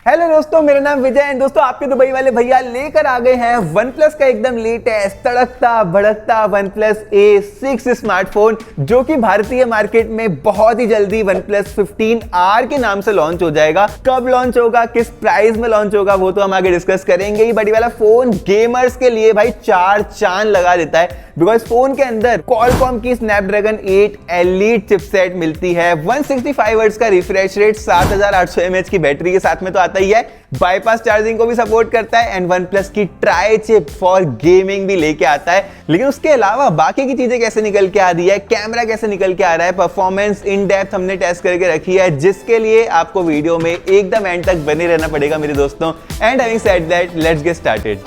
Hello दोस्तों, मेरा नाम विजय है। दोस्तों, आपके दुबई वाले भैया लेकर आ गए हैं OnePlus का एकदम लेटेस्ट तड़कता भड़कता OnePlus A6 स्मार्टफोन, जो कि भारतीय मार्केट में बहुत ही जल्दी OnePlus 15R के नाम से लॉन्च हो जाएगा। कब लॉन्च होगा, किस प्राइस में लॉन्च होगा, वो तो हम आगे डिस्कस करेंगे। ये बड़ी वाला फोन गेमर्स के लिए भाई चार चांद लगा देता है, बिकॉज फोन के अंदर Qualcomm की Snapdragon 8 Elite चिपसेट मिलती है, 165 हर्ट्ज का रिफ्रेश रेट, 7800 mAh की बैटरी के साथ में तो आता ही है, बाईपास चार्जिंग को भी सपोर्ट करता है एंड OnePlus की ट्राई चिप फॉर गेमिंग भी लेके आता है। लेकिन उसके अलावा बाकी की चीजें कैसे निकल के आ रही है, कैमरा कैसे निकल के आ रहा है, परफॉर्मेंस इन डेप्थ हमने टेस्ट करके रखी है, जिसके लिए आपको वीडियो में एकदम एंड तक बने रहना पड़ेगा मेरे दोस्तों। And having said that, let's get started.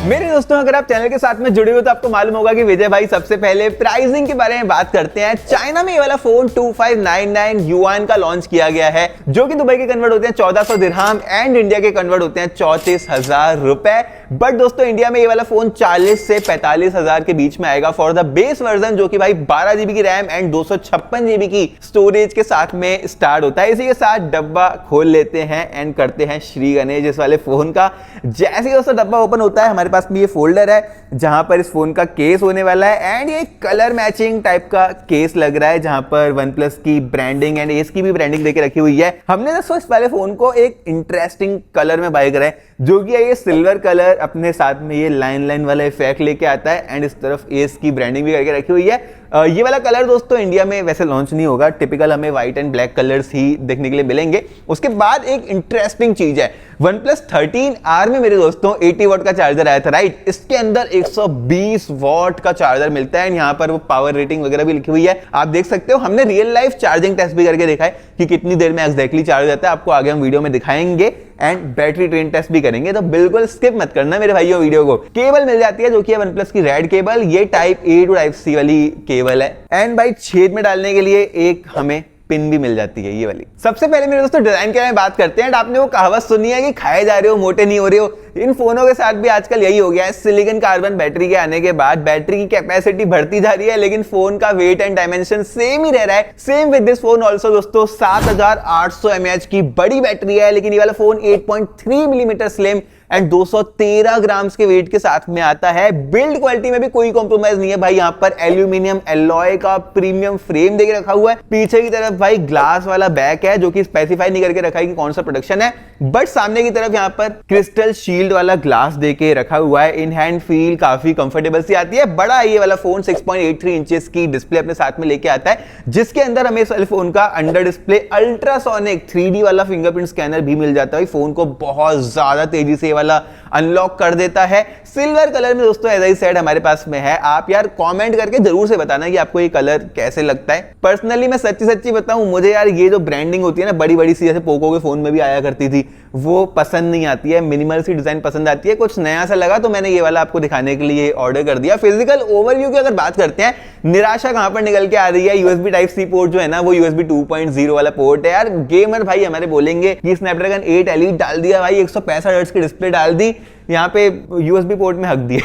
मेरे दोस्तों, अगर आप चैनल के साथ में जुड़े हो तो आपको मालूम होगा कि विजय भाई सबसे पहले प्राइसिंग के बारे में बात करते हैं। चाइना में ये वाला फोन 2599 युआन का लॉन्च किया गया है, जो कि दुबई के कन्वर्ट होते हैं 1400 दिरहम एंड इंडिया के कन्वर्ट होते हैं 34,000 रुपए। बट दोस्तों, इंडिया में ये वाला फोन 40 से 45,000 के बीच में आएगा फॉर द बेस वर्जन, जो कि भाई 12 GB की रैम एंड 256 GB की स्टोरेज के साथ में स्टार्ट होता है। इसी के साथ डब्बा खोल लेते हैं एंड करते हैं श्री गणेश इस वाले फोन का। जैसे ही दोस्तों डब्बा ओपन होता है, हमारे पास में ये फोल्डर है जहां पर इस फोन का केस होने वाला है एंड ये कलर मैचिंग टाइप का केस लग रहा है, जहां पर OnePlus की ब्रांडिंग एंड एस की भी ब्रांडिंग देके रखी हुई है। हमने दोस्तों इस वाले फोन को एक इंटरेस्टिंग कलर में बाय करा है, जो कि ये सिल्वर कलर अपने साथ में ये लाइन लाइन वाला इफेक्ट लेके आता है एंड इस तरफ एस की ब्रांडिंग भी करके रखी हुई है। ये वाला कलर दोस्तों इंडिया में वैसे लॉन्च नहीं होगा, टिपिकल हमें व्हाइट एंड ब्लैक कलर्स ही देखने के लिए मिलेंगे। उसके बाद एक इंटरेस्टिंग चीज है, OnePlus 13R में मेरे दोस्तों 80 वॉट का चार्जर आया था, राइट। इसके अंदर 120 वॉट का चार्जर मिलता है, यहाँ पर वो पावर रेटिंग वगैरह भी लिखी हुई है, आप देख सकते हो। हमने रियल लाइफ चार्जिंग टेस्ट भी करके देखा है कि कितनी देर में एक्जैक्टली चार्ज जाता है, आपको आगे हम वीडियो में दिखाएंगे एंड बैटरी ट्रेन टेस्ट भी करेंगे, तो बिल्कुल स्किप मत करना मेरे भाइयों वीडियो को। केबल मिल जाती है, जो कि है OnePlus की रेड केबल, ये type A to type C वाली केबल है एंड भाई छेद में डालने के लिए एक हमें पिन भी मिल जाती है, ये वाली। सबसे पहले मेरे दोस्तों डिजाइन के बारे में बात करते हैं। आपने वो कहावत सुनी है कि खाए जा रहे हो मोटे नहीं हो रहे हो। इन फोनों के साथ भी आजकल यही हो गया है। सिलिकॉन कार्बन बैटरी के आने के बाद बैटरी की कैपेसिटी बढ़ती जा रही है, लेकिन फोन का वेट एंड डायमेंशन सेम ही रह रहा है। Same with this phone also दोस्तों, 7800 mAh की बड़ी बैटरी है, लेकिन ये वाला फोन 8.3 मिलीमीटर स्लिम एंड 213 ग्राम के वेट के साथ में आता है। बिल्ड क्वालिटी में भी कोई कॉम्प्रोमाइज नहीं है भाई, यहाँ पर एल्यूमिनियम एलॉय का प्रीमियम फ्रेम देके रखा हुआ है। पीछे की तरफ भाई ग्लास वाला बैक है, जो कि स्पेसिफाई नहीं करके रखा है कि कौन सा प्रोडक्शन है, बट सामने की तरफ यहाँ पर क्रिस्टल शील्ड वाला ग्लास देके रखा हुआ है। इन हैंड फील काफी कंफर्टेबल सी आती है। बड़ा ये वाला फोन 6.83 इंचेस की डिस्प्ले अपने साथ में लेके आता है, जिसके अंदर हमें इस वाले फोन का अंडर डिस्प्ले अल्ट्रासोनिक 3D वाला फिंगरप्रिंट स्कैनर भी मिल जाता है। फोन को बहुत ज्यादा तेजी से वाला अनलॉक कर देता है। सिल्वर कलर में दोस्तों एज आई सेड हमारे पास में है। आप यार कमेंट करके जरूर से बताना कि आपको ये कलर कैसे लगता है। पर्सनली मैं सच्ची बताऊं, मुझे यार ये जो ब्रांडिंग होती है ना बड़ी बड़ी सी, जैसे पोको के फोन में भी आया करती थी, वो पसंद नहीं आती है। मिनिमल सी डिजाइन पसंद आती है। कुछ नया सा लगा तो मैंने ये वाला आपको दिखाने के लिए ऑर्डर कर दिया। फिजिकल ओवरव्यू की अगर बात करते हैं, निराशा कहां पर निकल के आ रही है, USB टाइप C पोर्ट जो है ना, वो USB 2.0 वाला पोर्ट है। यार गेमर भाई हमारे बोलेंगे कि Snapdragon 8 Elite डाल दिया भाई, 165 हर्ट्ज की डिस्प्ले डाल दी, यहाँ पे USB पोर्ट में हक दिए।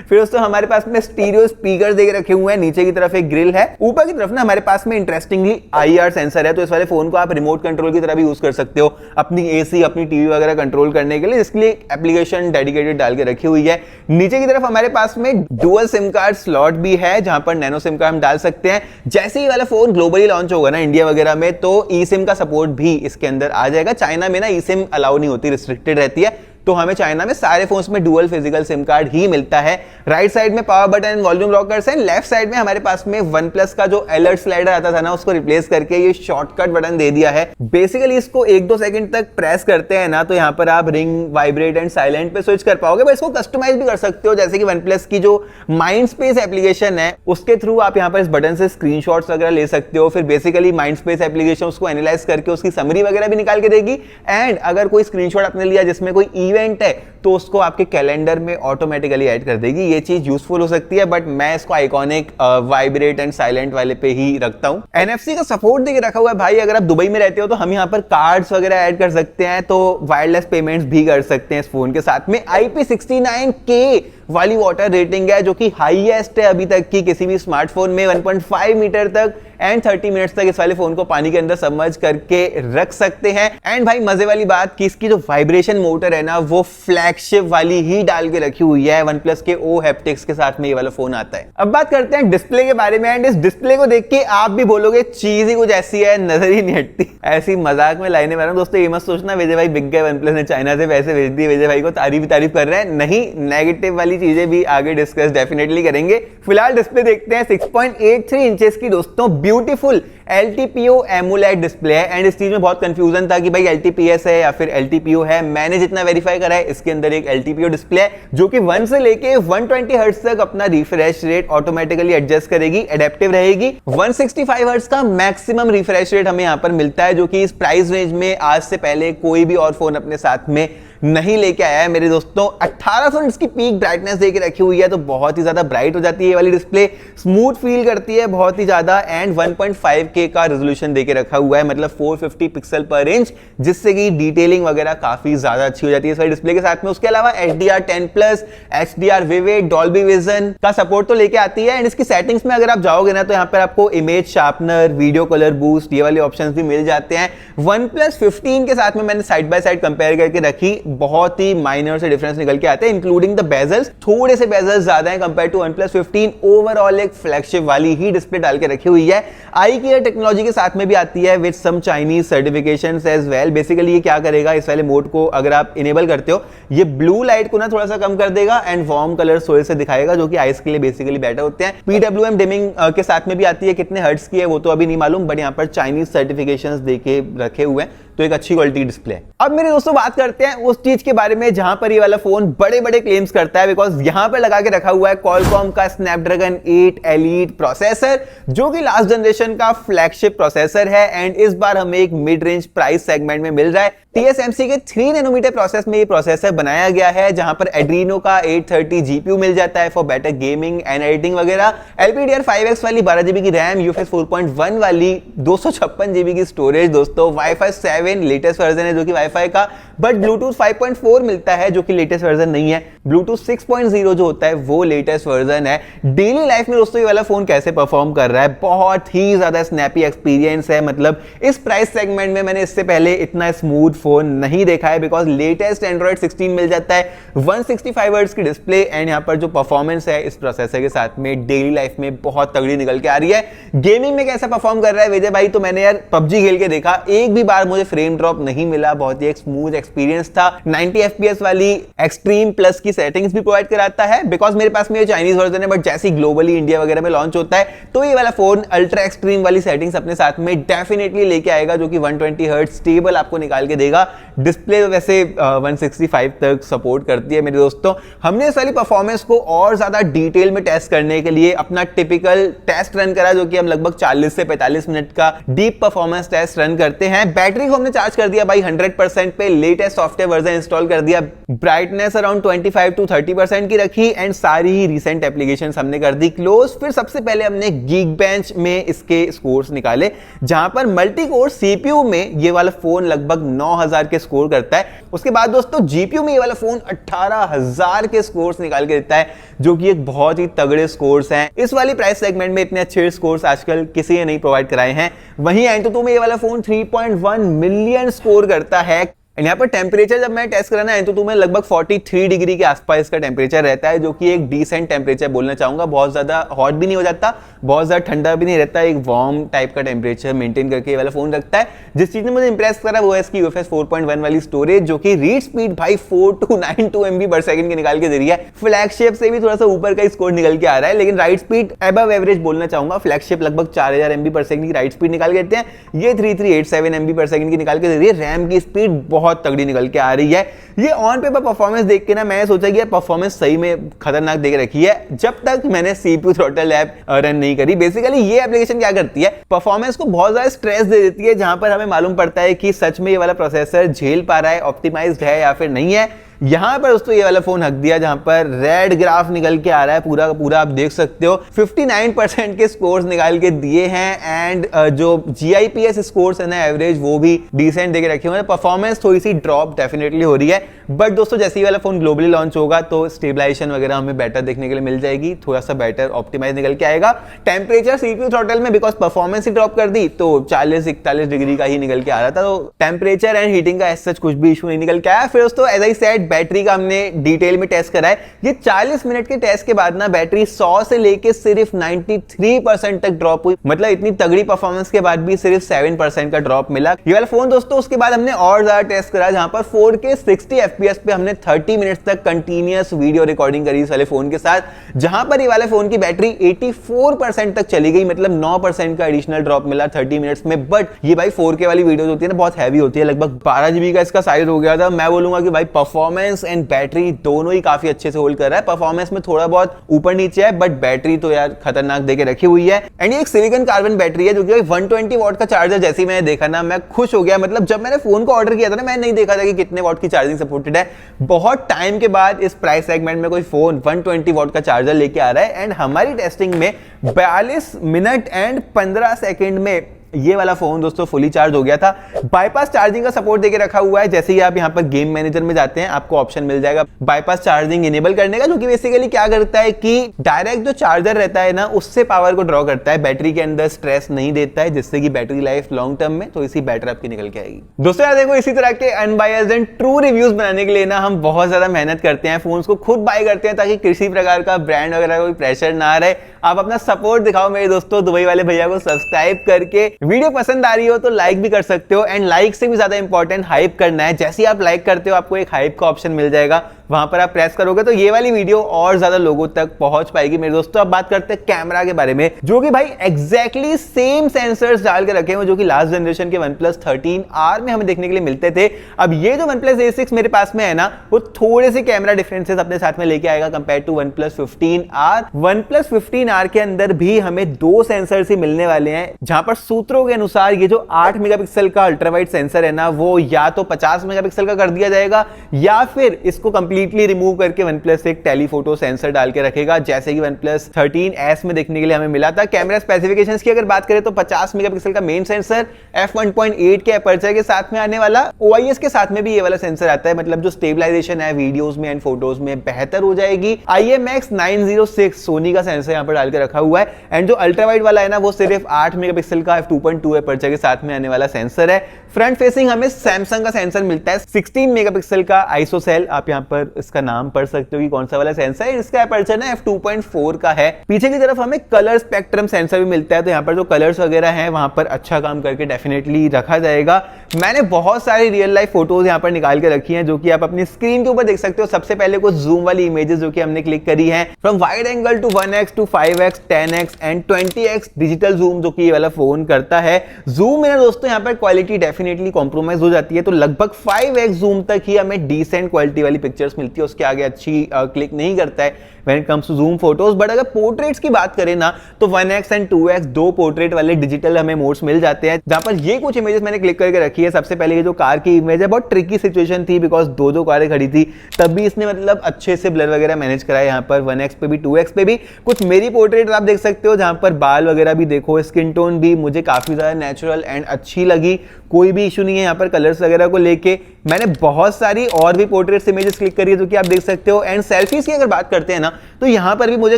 फिर दोस्तों हमारे पास में स्टीरियो स्पीकर देके रखे हुए हैं, नीचे की तरफ एक ग्रिल है, ऊपर की तरफ ना हमारे पास में इंटरेस्टिंगली IR सेंसर है। तो इस वाले फोन को आप रिमोट कंट्रोल की तरह भी यूज कर सकते हो अपनी AC अपनी टीवी वगैरह कंट्रोल करने के लिए, जिसके लिए एप्लीकेशन डेडिकेटेड डाल के रखी हुई है। नीचे की तरफ हमारे पास में डुअल सिम कार्ड स्लॉट भी है, जहां पर नैनो सिम कार्ड हम डाल सकते हैं। जैसे ही वाला फोन ग्लोबली लॉन्च होगा ना इंडिया वगैरह में, तो ई सिम का सपोर्ट भी इसके अंदर आ जाएगा। चाइना में ना ई सिम अलाउ नहीं होती, रिस्ट्रिक्टेड रहती है, तो हमें चाइना में सारे फोन्स में डुअल फिजिकल सिम कार्ड ही मिलता है। राइट साइड में power button and volume lockers हैं। लेफ्ट साइड में हमारे पास में OnePlus का जो अलर्ट स्लाइडर आता था ना, उसको रिप्लेस करके ये शॉर्टकट बटन दे दिया है। बेसिकली इसको 1-2 सेकंड तक प्रेस करते हैं ना, तो यहाँ पर आप रिंग, वाइब्रेट एंड साइलेंट पे स्विच कर पाओगे। बस इसको कस्टमाइज भी कर सकते हो, जैसे कि OnePlus की जो माइंडस्पेस एप्लीकेशन है उसके थ्रू आप यहाँ पर इस बटन से स्क्रीनशॉट्स वगैरह ले सकते हो। फिर बेसिकली माइंडस्पेस एप्लीकेशन उसको एनालाइज करके उसकी समरी वगैरह भी निकाल के देगी। एंड अगर कोई स्क्रीनशॉट आपने लिया जिसमें कोई इवेंट है, तो उसको आपके कैलेंडर में ऑटोमेटिकली ऐड कर देगी। ये चीज यूजफुल हो सकती है, बट मैं इसको आइकॉनिक वाइब्रेट एंड साइलेंट वाले पे ही रखता हूं। NFC का सपोर्ट देके रखा हुआ है भाई। अगर आप दुबई में रहते हो तो हम यहाँ पर कार्ड्स वगैरह ऐड कर सकते हैं, तो वायरलेस पेमेंट्स भी कर सकते हैं इस फोन के साथ में। IP69K वाली वाटर रेटिंग है जो कि हाईएस्ट है अभी तक की किसी भी स्मार्टफोन में। 1.5 मीटर तक एंड 30 मिनट्स तक इस वाले फोन को पानी के अंदर सबमर्ज करके रख सकते हैं। एंड भाई मजे वाली बात कि इसकी जो वाइब्रेशन मोटर है ना, वो फ्लैगशिप वाली ही डाल के रखी हुई है। OnePlus के O हैप्टिक्स के साथ में ये वाला फोन आता है। अब बात करते हैं डिस्प्ले के बारे में। एंड इस डिस्प्ले को देख के आप भी बोलोगे चीज ही कुछ ऐसी है, नजर ही नहीं हटती। ऐसी मजाक में लाइने मार रहा हूं दोस्तों। ये मत सोचना विजय भाई बिक गए, OnePlus ने चाइना से पैसे भेज दिए, विजय भाई को तारीफ कर रहे हैं। नहीं, नेगेटिव वाली चीजें भी आगे डिस्कस डेफिनेटली करेंगे। फिलहाल डिस्प्ले देखते हैं। 6.83 इंचेस की दोस्तों ब्यूटीफुल LTPO AMOLED डिस्प्ले है। एंड इस चीज में बहुत कंफ्यूजन था कि भाई LTPS है या फिर LTPO है। मैंने जितना वेरीफाई करा है, इसके अंदर एक LTPO डिस्प्ले है जो कि 1 से लेके 120 हर्ट्ज तक अपना रिफ्रेश रेट ऑटोमेटिकली एडजस्ट करेगी, एडेप्टिव रहेगी। 165 हर्ट्ज का मैक्सिमम रिफ्रेश रेट हमें यहां पर मिलता है, जो कि इस प्राइस रेंज में आज से पहले कोई भी और फोन अपने साथ में नहीं लेके आया है मेरे दोस्तों। 1800 निट्स की पीक ब्राइटनेस देके रखी हुई है, तो बहुत ही ज्यादा ब्राइट हो जाती है ये वाली डिस्प्ले। स्मूथ फील करती है बहुत ही ज्यादा। एंड 1.5K का रेजोल्यूशन देके रखा हुआ है, मतलब 450 पिक्सल पर इंच, जिससे कि डिटेलिंग वगैरह काफी ज्यादा अच्छी हो जाती है इस वाली डिस्प्ले के साथ में। उसके अलावा HDR10+, HDR Vivid, Dolby Vision का सपोर्ट तो लेके आती है। एंड इसकी सेटिंग्स में अगर आप जाओगे ना, तो यहाँ पर आपको image sharpener, video colour boost, ये वाले ऑप्शंस भी मिल जाते हैं। OnePlus 15 के साथ में मैंने साइड बाय साइड कंपेयर करके रखी, बहुत ही माइनर से डिफरेंस निकल के आते हैं, इंक्लूडिंग द बेजल्स। थोड़े से बेजल्स ज्यादा हैं कंपेयर टू OnePlus 15। ओवरऑल एक फ्लैगशिप वाली ही डिस्प्ले डाल के रखी हुई है। आई केयर टेक्नोलॉजी के साथ में भी आती है with some Chinese certifications as well. Basically ये क्या करेगा, इस वाले मोड को अगर आप इनेबल करते हो, ये ब्लू लाइट को ना थोड़ा सा कम कर देगा एंड वार्म कलर थोड़े से दिखाएगा, जो कि आइस के लिए बेसिकली बेटर होते हैं। PWM डिमिंग के साथ में भी आती है। कितने हर्ट्ज की है वो तो अभी नहीं मालूम, बट यहाँ पर चाइनीज सर्टिफिकेशंस देके रखे हुए हैं, तो एक अच्छी क्वालिटी डिस्प्ले है। अब मेरे दोस्तों बात करते हैं उस चीज के बारे में जहां पर ये वाला फोन बड़े बड़े क्लेम्स करता है, बिकॉज यहां पर लगा के रखा हुआ है Qualcomm का Snapdragon 8 Elite प्रोसेसर, जो कि लास्ट जनरेशन का फ्लैगशिप प्रोसेसर है। एंड इस बार हमें एक मिड रेंज प्राइस सेगमेंट में मिल रहा है। TSMC के 3 नैनोमीटर प्रोसेस में ये प्रोसेसर बनाया गया है, जहां पर Adreno का 830 GPU मिल जाता है for better gaming and editing वगैरह। LPDDR5X वाली 12GB की रैम, UFS 4.1 वाली 256GB की स्टोरेज दोस्तों। Wi-Fi 7 लेटेस्ट वर्जन है जो कि Wi-Fi का, बट Bluetooth 5.4 मिलता है जो कि लेटेस्ट वर्जन नहीं है। Bluetooth 6.0 जो होता है वो लेटेस्ट वर्जन है। डेली लाइफ में दोस्तों ये वाला फोन कैसे परफॉर्म कर रहा है, बहुत ही ज्यादा स्नैपी एक्सपीरियंस है। मतलब इस प्राइस सेगमेंट में मैंने इससे पहले इतना स्मूथ फोन नहीं देखा है, बिकॉज लेटेस्ट Android 16 मिल जाता है, 165 हर्ट्ज की डिस्प्ले। एंड यहाँ पर जो परफॉर्मेंस है इस प्रोसेसर के साथ में डेली लाइफ में बहुत तगड़ी निकल के आ रही है। गेमिंग में कैसा परफॉर्म कर रहा है विजय भाई, तो मैंने यार PUBG खेल के देखा, एक भी बार मुझे फ्रेम ड्रॉप नहीं मिला, बहुत ही एक स्मूथ एक्सपीरियंस था। 90 FPS वाली एक्सट्रीम प्लस की सेटिंग्स भी प्रोवाइड कराता है, बिकॉज मेरे पास में ये चाइनीज वर्जन है, बट जैसे ग्लोबली इंडिया वगैरह में लॉन्च होता है तो ये वाला फोन अल्ट्रा एक्सट्रीम वाली सेटिंग्स अपने साथ में डेफिनेटली लेके आएगा, जो कि 120 हर्ट्ज स्टेबल आपको निकाल के देगा। डिस्प्ले तो वैसे 165 तक सपोर्ट करती है मेरे दोस्तों। हमने इस वाली परफॉर्मेंस को और ज्यादा डिटेल में टेस्ट करने के लिए अपना टिपिकल टेस्ट रन करा, जो कि हम लगभग 40 से 45 मिनट का डीप परफॉर्मेंस टेस्ट रन करते हैं। बैटरी को हमने चार्ज कर दिया भाई 100% पे, लेटेस्ट सॉफ्टवेयर वर्जन इंस्टॉल कर दिया, ब्राइटनेस अराउंड 25 to 30% की रखी, एंड सारी ही रिसेंट एप्लीकेशंस हमने कर दी क्लोज। फिर सबसे पहले हमने Geekbench में इसके स्कोर्स निकाले, जहां पर मल्टी कोर CPU में ये वाला फोन लगभग 9000 के स्कोर करता है। उसके बाद दोस्तों GPU में ये वाला फोन 18000 के स्कोर्स निकाल के देता है, जो कि एक बहुत ही तगड़े स्कोर्स हैं। इस वाली प्राइस सेगमेंट में इतने अच्छे स्कोर्स आजकल किसी ने नहीं प्रोवाइड कराए हैं। वहीं AnTuTu में ये वाला फोन 3.1 मिलियन स्कोर करता है। यहाँ पर टेम्परेचर जब मैं टेस्ट करा ना AnTuTu में लगभग 43 डिग्री के आसपास इसका टेम्परेचर रहता है, जो कि एक डिसेंट टेम्परेचर बोलना चाहूंगा। बहुत ज्यादा हॉट भी नहीं हो जाता, बहुत ज्यादा ठंडा भी नहीं रहता, एक वार्म टाइप का टेम्परेचर मेंटेन करके ये वाला फोन रखता है। जिस चीज ने मुझे इंप्रेस करा वो है इसकी UFS 4.1 वाली स्टोरेज, जो कि रीड स्पीड भाई 4292 MB पर सेकंड की निकाल के दे रही है। फ्लैगशिप से भी थोड़ा सा ऊपर का स्कोर निकल के आ रहा है, लेकिन राइट स्पीड अबव एवरेज बोलना चाहूंगा। फ्लैगशिप लगभग 4000 MB पर सेकंड की राइट स्पीड निकाल के देते हैं, ये 3387 MB पर सेकंड की निकाल के दे रही है। रैम की स्पीड बहुत तगड़ी निकल के आ रही है। ये ऑन पेपर परफॉर्मेंस देख के ना मैंने सोचा कि यार परफॉर्मेंस सही में खतरनाक देख रखी है, जब तक मैंने CPU थ्रॉटल ऐप रन नहीं करी। बेसिकली ये एप्लीकेशन क्या करती है, परफॉर्मेंस को बहुत ज्यादा स्ट्रेस दे देती है, जहां पर हमें मालूम पड़ता है कि सच में ये वाला प्रोसेसर झेल पा रहा है, ऑप्टिमाइज्ड है या फिर नहीं है। यहाँ पर दोस्तों ये वाला फोन हक दिया, जहां पर रेड ग्राफ निकल के आ रहा है पूरा का पूरा, आप देख सकते हो 59% के स्कोर्स निकाल के दिए हैं एंड जो GIPS स्कोर्स है ना एवरेज वो भी डिसेंट देके रखे हुए हैं। परफॉर्मेंस थोड़ी सी ड्रॉप डेफिनेटली हो रही है, बट दोस्तों जैसे ही वाला फोन ग्लोबली लॉन्च होगा तो स्टेबलाइजेशन वगैरह हमें बेटर देखने के लिए मिल जाएगी, थोड़ा सा बेटर ऑप्टिमाइज निकल के आएगा। टेम्परेचर CPU थ्रॉटल में बिकॉज परफॉर्मेंस ही ड्रॉप कर दी तो 40-41 डिग्री का ही निकल के आ रहा था, तो टेम्परेचर एंड हीटिंग का ऐसा कुछ भी इशू नहीं निकल के आया। फिर दोस्तों एज आई सेड बैटरी का हमने डिटेल में टेस्ट करा है। ये 40 मिनट के टेस्ट के बाद ना बैटरी 100 से लेके सिर्फ 93% तक ड्रॉप हुई, मतलब इतनी तगड़ी परफॉर्मेंस के बाद भी सिर्फ 7% का ड्रॉप मिला ये वाला फोन दोस्तों। उसके बाद हमने और ज्यादा टेस्ट करा, जहां पर 4K 60 FPS पे हमने 30 मिनट्स तक कंटीन्यूअस वीडियो रिकॉर्डिंग करी इस वाले फोन के साथ, जहां पर ये वाले फोन की बैटरी 84% तक चली गई, मतलब 9% का एडिशनल ड्रॉप मिला 30 मिनट्स में। बट ये भाई 4K वाली वीडियोस होती है ना, बहुत हैवी होती है, लगभग 12 GB का इसका साइज हो गया था। मैं बोलूंगा कि भाई परफॉर्मेंस एंड बैटरी दोनों ही काफी अच्छे से होल्ड कर रहा है। परफॉर्मेंस में थोड़ा बहुत ऊपर नीचे है, बट बैटरी तो यार खतरनाक देके रखी हुई है। एंड ये एक सिलिकॉन कार्बन बैटरी है जो कि 120 वॉट का चार्जर, जैसे ही मैंने देखा ना मैं खुश हो गया। मतलब जब मैंने फोन को ऑर्डर किया था ना, मैंने नहीं देखा था कि कितने वॉट की चार्जिंग सपोर्टेड है। बहुत टाइम के बाद इस प्राइस सेगमेंट में कोई फोन 120 वॉट का चार्जर लेके आ रहा है एंड हमारी टेस्टिंग में 42 मिनट एंड 15 सेकंड में ये वाला फोन दोस्तों फुली चार्ज हो गया था। बाईपास चार्जिंग का सपोर्ट देके रखा हुआ है, जैसे ही आप यहाँ पर गेम मैनेजर में जाते हैं आपको ऑप्शन मिल जाएगा बाईपास चार्जिंग इनेबल करने का, जो कि बेसिकली क्या करता है कि डायरेक्ट जो चार्जर रहता है ना उससे पावर को ड्रॉ करता है, बैटरी के अंदर स्ट्रेस नहीं देता है, जिससे कि बैटरी लाइफ लॉन्ग टर्म में तो इसी बेटर आपकी निकल के आएगी। दोस्तों यार देखो, इसी तरह के अनबायस्ड एंड ट्रू रिव्यूज बनाने के लिए ना हम बहुत ज्यादा मेहनत करते हैं, फोन को खुद बाय करते हैं ताकि किसी प्रकार का ब्रांड वगैरह कोई प्रेशर ना रहे। आप अपना सपोर्ट दिखाओ मेरे दोस्तों, दुबई वाले भैया को सब्सक्राइब करके। वीडियो पसंद आ रही हो तो लाइक भी कर सकते हो, एंड लाइक से भी ज्यादा इंपॉर्टेंट हाइप करना है। जैसे ही आप लाइक करते हो आपको एक हाइप का ऑप्शन मिल जाएगा, वहां पर आप प्रेस करोगे तो ये वाली वीडियो और ज्यादा लोगों तक पहुंच पाएगी मेरे दोस्तों। अब बात करते हैं कैमरा के बारे में, जो कि भाई एग्जैक्टली सेम सेंसर्स डाल के रखे हुए जो कि लास्ट जनरेशन के OnePlus 13R में हमें देखने के लिए मिलते थे। अब ये जो OnePlus A6 मेरे पास में है ना, वो थोड़े से कैमरा डिफरेंसेस अपने साथ में लेके आएगा compare to OnePlus 15R। OnePlus 15R के अंदर भी हमें 2 सेंसर्स ही मिलने वाले हैं, जहां पर सूत्रों के अनुसार ये जो 8 मेगापिक्सल का अल्ट्रावाइड सेंसर है ना, वो या तो 50 मेगापिक्सल का कर दिया जाएगा या फिर इसको कंप्लीटली रिमूव करके OnePlus एक टेलीफोटो सेंसर डाल के रखेगा, जैसे कि OnePlus 13S में देखने के लिए हमें मिला था। कैमरा स्पेसिफिकेशंस की अगर बात करें तो 50 मेगापिक्सल का मेन सेंसर, f1.8 के अपर्चर के साथ में आने वाला, OIS के साथ में भी ये वाला सेंसर आता है, मतलब जो स्टेबलाइजेशन है वीडियोस में एंड फोटोज में बेहतर हो जाएगी। IMX906 सोनी का सेंसर यहाँ पर डाल के रखा हुआ है, एंड जो अल्ट्रावाइड वाला है ना वो सिर्फ 8 मेगापिक्सल का f2.2 अपर्चर के साथ में आने वाला सेंसर है। फ्रंट फेसिंग हमें सैमसंग का सेंसर मिलता है 16 मेगापिक्सल का आइसोसेल, आप यहाँ पर इसका नाम पढ़ सकते हो कि कौन सा वाला सेंसर है। इसका अपर्चर ना f2.4 का है। पीछे की तरफ हमें कलर स्पेक्ट्रम सेंसर भी मिलता है, तो यहाँ पर जो कलर्स वगैरह हैं वहां पर अच्छा काम करके डेफिनेटली रखा जाएगा। मैंने बहुत सारी रियल लाइफ फोटोज यहाँ पर निकाल के रखी हैं जो कि आप अपनी स्क्रीन के ऊपर देख सकते हो। सबसे पहले कुछ जूम वाली इमेजेस जो कि हमने क्लिक करी हैं, from wide angle to 1x to 5x 10x and 20x digital zoom जो कि ये वाला फोन करता है। जूम में ना दोस्तों यहाँ पर क्वालिटी डेफिनेटली कॉम्प्रोमाइज हो जाती है, तो लगभग 5x जूम तक ही हमें डिसेंट क्वालिटी वाली पिक्चर्स मिलती है, उसके आगे अच्छी क्लिक नहीं करता है when it comes to zoom photos। But अगर पोर्ट्रेट्स की बात करें ना तो 1x एंड 2x दो पोर्ट्रेट वाले डिजिटल हमें मोड्स मिल जाते हैं, जहां पर ये कुछ इमेजेस मैंने क्लिक करके रखी है। सबसे पहले ये जो कार की इमेज है, बहुत ट्रिकी सिचुएशन थी बिकॉज दो कारें खड़ी थी, तब भी इसने मतलब अच्छे से ब्लर वगैरह मैनेज कराया। यहाँ पर 1x पे भी 2x पे भी कुछ मेरी पोर्ट्रेट आप देख सकते हो, जहां पर बाल वगैरह भी देखो, स्किन टोन भी मुझे काफी ज्यादा नेचुरल एंड अच्छी लगी, कोई भी इशू नहीं है यहाँ पर कलर्स वगैरह को लेके। मैंने बहुत सारी और भी पोर्ट्रेट्स इमेजेस क्लिक करी है जो कि आप देख सकते हो। एंड सेल्फीज की अगर बात करते हैं ना तो यहाँ पर भी मुझे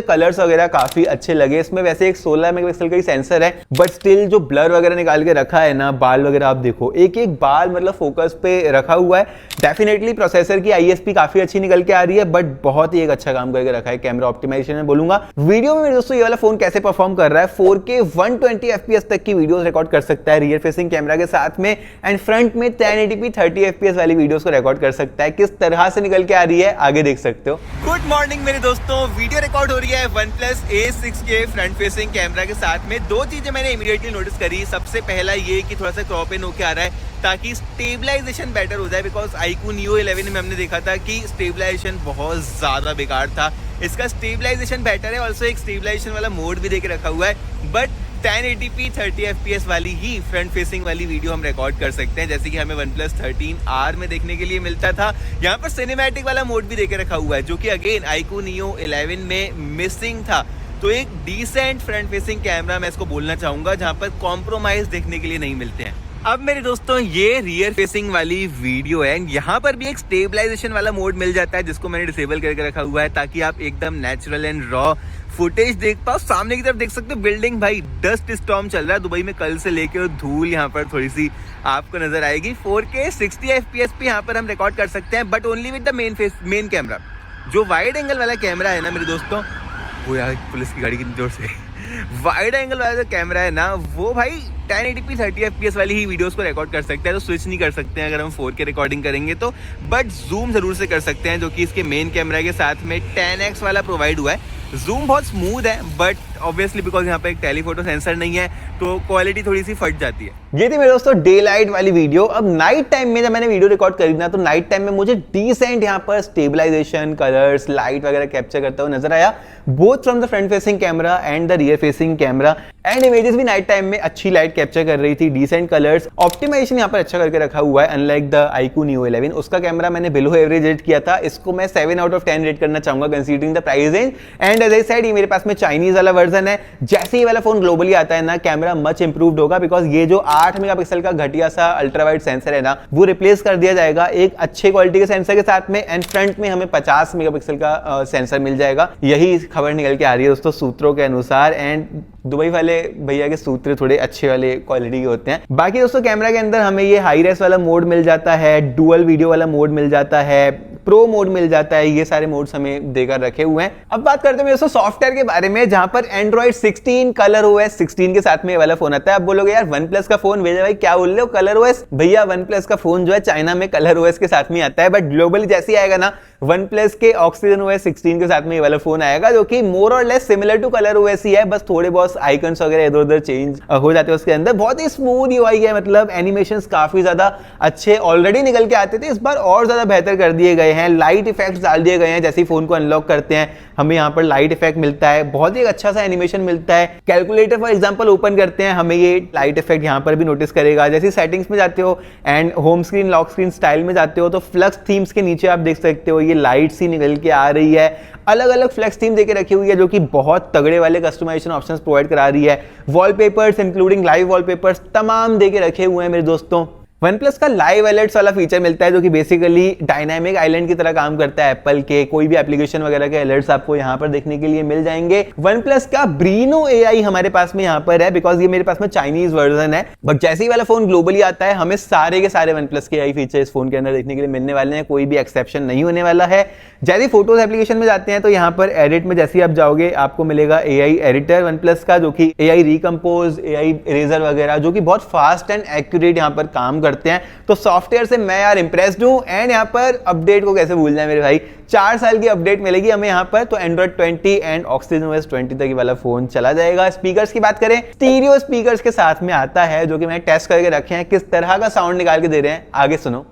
कलर्स वगैरह काफी अच्छे लगे। इसमें वैसे एक 16 मेगापिक्सल का ही सेंसर है, बट स्टिल जो ब्लर वगैरह निकाल के रखा है ना, बाल वगैरह आप देखो, एक एक बाल मतलब फोकस पे रखा हुआ है। डेफिनेटली प्रोसेसर की ISP काफी अच्छी निकल के आ रही है, बट बहुत ही एक अच्छा काम करके रखा है कैमरा ऑप्टिमाइजेशन में बोलूंगा। वीडियो में मेरे दोस्तों ये वाला फोन कैसे परफॉर्म कर रहा है, 4K 120 FPS तक की वीडियोस रिकॉर्ड कर सकता है रियर फेसिंग कैमरा के साथ में, एंड फ्रंट में 1080p 30 FPS वाली वीडियोस को रिकॉर्ड कर सकता है। किस तरह से निकल के आ रही है आगे देख सकते हो। गुड मॉर्निंग मेरे दोस्तों, वीडियो रिकॉर्ड हो रही है OnePlus A6 के फ्रंट फेसिंग कैमरा के साथ में। दो चीजें मैंने इमीडिएटली नोटिस करी। सबसे पहला ये कि थोड़ा सा क्रॉप इन होके आ रहा है ताकि स्टेबलाइजेशन बेटर हो जाए, बिकॉज iQOO Neo 11 में हमने देखा था कि स्टेबलाइजेशन बहुत ज्यादा बेकार था। इसका स्टेबलाइजेशन बेटर है, ऑल्सो एक स्टेबलाइजेशन वाला मोड भी देके रखा हुआ है, बट 1080p 30 fps वाली ही फ्रंट फेसिंग वाली वीडियो हम रिकॉर्ड कर सकते हैं, जैसे कि हमें OnePlus 13R में देखने के लिए मिलता था। यहाँ पर सिनेमैटिक वाला मोड भी देके रखा हुआ है, जो कि अगेन iQOO Neo 11 में मिसिंग था। तो एक डिसेंट फ्रंट फेसिंग कैमरा मैं इसको बोलना चाहूंगा, जहां पर कॉम्प्रोमाइज देखने के लिए नहीं मिलते हैं। अब मेरे दोस्तों ये रियर फेसिंग वाली वीडियो है, यहाँ पर भी एक स्टेबलाइजेशन वाला मोड मिल जाता है, जिसको मैंने डिसेबल करके रखा हुआ है, ताकि आप एकदम नेचुरल एंड रॉ फुटेज देख पाओ। सामने की तरफ देख सकते हो बिल्डिंग, भाई डस्ट स्टॉर्म चल रहा है दुबई में कल से लेके, और धूल यहाँ पर थोड़ी सी आपको नजर आएगी। 4K 60 FPS पे यहाँ पर हम रिकॉर्ड कर सकते हैं, but only with the main camera. जो वाइड एंगल वाला कैमरा है ना मेरे दोस्तों, वो यार पुलिस की गाड़ी कितनी जोर से वाइड एंगल वाला जो कैमरा है ना, वो भाई 1080p 30 fps वाली ही वीडियोस को रिकॉर्ड कर सकते हैं। तो स्विच नहीं कर सकते हैं अगर हम 4K रिकॉर्डिंग करेंगे तो, बट जूम जरूर से कर सकते हैं, जो कि इसके मेन कैमरा के साथ में 10x वाला प्रोवाइड हुआ है। जूम बहुत स्मूथ है, बट ऑब्वियसली बिकॉज यहाँ पे एक टेलीफोटो सेंसर नहीं है, तो क्वालिटी थोड़ी सी फट जाती है। ये थी मेरे दोस्तों डे लाइट वाली वीडियो। अब नाइट टाइम में जब मैंने वीडियो रिकॉर्ड करी ना, तो नाइट टाइम में मुझे डिसेंट यहाँ पर स्टेबलाइजेशन, कलर्स, लाइट वगैरह कैप्चर करता हुआ नजर आया, both from the front facing camera and the rear facing camera. And images भी नाइट टाइम में अच्छी लाइट कैप्चर कर रही थी, डिसेंट कलर्स, ऑप्टिमाइजेशन यहाँ पर अच्छा करके रखा हुआ है, अनलाइक द iQOO Neo 11। उसका कैमरा मैंने बिलो एवरेज रेट किया था, इसको मैं 7 out of 10 रेट करना चाहूंगा considering the price range. And as I said, ये मेरे पास में चाइनीज वाला वर्जन है। जैसे ही वाला फोन ग्लोबली आता है ना, कैमरा मच इंप्रूव्ड होगा, बिकॉज ये जो 8 मेगापिक्सल का घटिया सा अल्ट्रा वाइड सेंसर है ना, वो रिप्लेस कर दिया जाएगा एक अच्छे क्वालिटी के सेंसर के साथ में, एंड फ्रंट में हमें 50 मेगापिक्सल का सेंसर मिल जाएगा। यही खबर निकल के आ रही है दोस्तों सूत्रों के अनुसार, एंड दुबई वाले भैया के सूत्र थोड़े अच्छे वाले क्वालिटी के होते हैं। बाकी दोस्तों कैमरा के अंदर हमें ये हाई रेस वाला मोड मिल जाता है, डुअल वीडियो वाला मोड मिल जाता है, प्रो मोड मिल जाता है, ये सारे मोड्स हमें देकर रखे हुए हैं। अब बात करते हैं दोस्तों सॉफ्टवेयर के बारे में, जहां पर Android 16 कलर OS 16 के साथ में ये वाला फोन आता है। अब बोलोगे यार OnePlus का फोन भेजा भाई, क्या बोल रहे हो कलर OS? भैया OnePlus का फोन जो है चाइना में कलर OS के साथ में आता है, बट ग्लोबली जैसे ही आएगा ना, OnePlus के Oxygen OS 16 के साथ में ये वाला फोन आएगा, जो कि मोर और less similar to colour OS ही है, बस थोड़े बहुत आइकन्स वगैरह इधर उधर चेंज हो जाते हैं उसके अंदर। बहुत ही स्मूथ UI है, मतलब एनिमेशंस काफी ज्यादा अच्छे ऑलरेडी निकल के आते थे, इस बार और ज्यादा बेहतर कर दिए गए हैं। लाइट इफेक्ट्स डाल दिए गए हैं, जैसे ही फोन को अनलॉक करते हैं हमें यहाँ पर लाइट इफेक्ट मिलता है, बहुत ही अच्छा सा एनिमेशन मिलता है। कैलकुलेटर फॉर एग्जांपल ओपन करते हैं, हमें ये लाइट इफेक्ट यहाँ पर भी नोटिस करेगा। जैसे सेटिंग्स में जाते हो and home screen lock screen style में जाते हो, तो फ्लक्स थीम्स के नीचे आप देख सकते हो ये लाइट सी निकल के आ रही है। अलग अलग फ्लेक्स थीम देके रखी हुई है, जो कि बहुत तगड़े वाले कस्टमाइजेशन ऑप्शंस प्रोवाइड करा रही है। वॉलपेपर्स इंक्लूडिंग लाइव वॉलपेपर्स तमाम देके रखे हुए हैं मेरे दोस्तों। OnePlus का लाइव अलर्ट्स वाला फीचर मिलता है, जो कि बेसिकली डायनामिक आइलैंड की तरह काम करता है। एप्पल के कोई भी एप्लीकेशन वगैरह के अलर्ट्स आपको यहाँ पर देखने के लिए मिल जाएंगे। OnePlus का Brino AI हमारे पास में यहाँ पर है, बिकॉज ये मेरे पास में चाइनीज वर्जन है, बट जैसे ही वाला फोन ग्लोबली आता है हमें सारे के सारे OnePlus के AI फीचर इस फोन के अंदर देखने के लिए मिलने वाले हैं, कोई भी एक्सेप्शन नहीं होने वाला है। जैसे फोटोज एप्लीकेशन में जाते हैं तो यहाँ पर एडिट में जैसे आप जाओगे आपको मिलेगा AI एडिटर OnePlus का, जो कि AI रिकम्पोज, AI इरेजर वगैरह, जो कि बहुत फास्ट एंड एक्यूरेट यहाँ पर काम करते हैं। तो सॉफ्टवेयर से मैं यार इंप्रेस्ड हूं। एंड यहाँ पर अपडेट को कैसे भूल जाए मेरे भाई, 4 साल की अपडेट मिलेगी हमें यहाँ पर, तो Android 20 एंड Oxygen OS 20 तक वाला फोन चला जाएगा। स्पीकर्स की बात करें, स्टीरियो स्पीकर्स के साथ में आता है, जो कि मैंने टेस्ट करके रखे हैं, किस तरह का साउंड निकाल के दे रहे हैं आगे सुनो।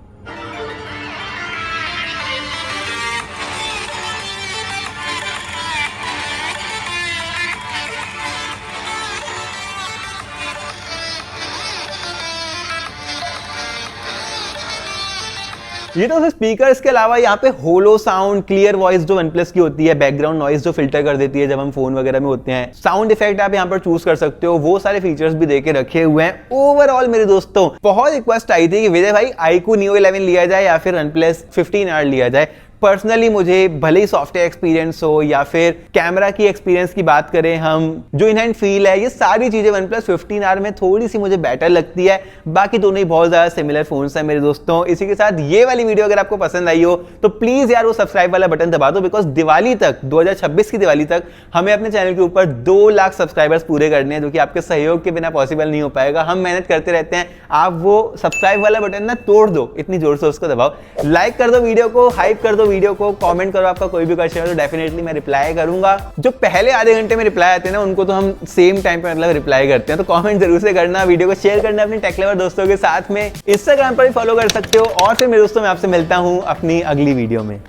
ये तो स्पीकर्स के अलावा यहाँ पे होलो साउंड, क्लियर वॉइस जो OnePlus की होती है, बैकग्राउंड नॉइज जो फिल्टर कर देती है जब हम फोन वगैरह में होते हैं, साउंड इफेक्ट आप यहाँ पर चूज कर सकते हो, वो सारे फीचर्स भी देके रखे हुए हैं। ओवरऑल मेरे दोस्तों बहुत रिक्वेस्ट आई थी कि विजय भाई iQOO Neo 11 लिया जाए या फिर OnePlus 15R लिया जाए। पर्सनली मुझे भले ही सॉफ्टवेयर एक्सपीरियंस हो या फिर कैमरा की एक्सपीरियंस की बात करें हम, जो इन हैंड फील है, ये सारी चीजें OnePlus 15R में थोड़ी सी मुझे बेटर लगती है। बाकी दोनों ही बहुत ज्यादा सिमिलर फोन्स हैं मेरे दोस्तों। इसी के साथ ये वाली वीडियो अगर आपको पसंद आई हो तो प्लीज यार वो सब्सक्राइब वाला बटन दबा दो, बिकॉज दिवाली तक 2026 की दिवाली तक हमें अपने चैनल के ऊपर 2 लाख सब्सक्राइबर्स पूरे करने हैं, जो कि आपके सहयोग के बिना पॉसिबल नहीं हो पाएगा। हम मेहनत करते रहते हैं, आप वो सब्सक्राइब वाला बटन ना तोड़ दो, इतनी जोर से उसको दबाओ, लाइक कर दो वीडियो को, हाइप कर दो वीडियो को, कमेंट करो आपका कोई भी क्वेश्चन है तो डेफिनेटली मैं रिप्लाई करूंगा। जो पहले आधे घंटे में रिप्लाई आते हैं ना, उनको तो हम सेम टाइम पे मतलब रिप्लाई करते हैं, तो कमेंट जरूर से करना, वीडियो को शेयर करना अपने टेक लवर दोस्तों के साथ में। इंस्टाग्राम पर भी फॉलो कर सकते हो। और फिर मेरे दोस्तों मैं आपसे मिलता हूं अपनी अगली वीडियो में।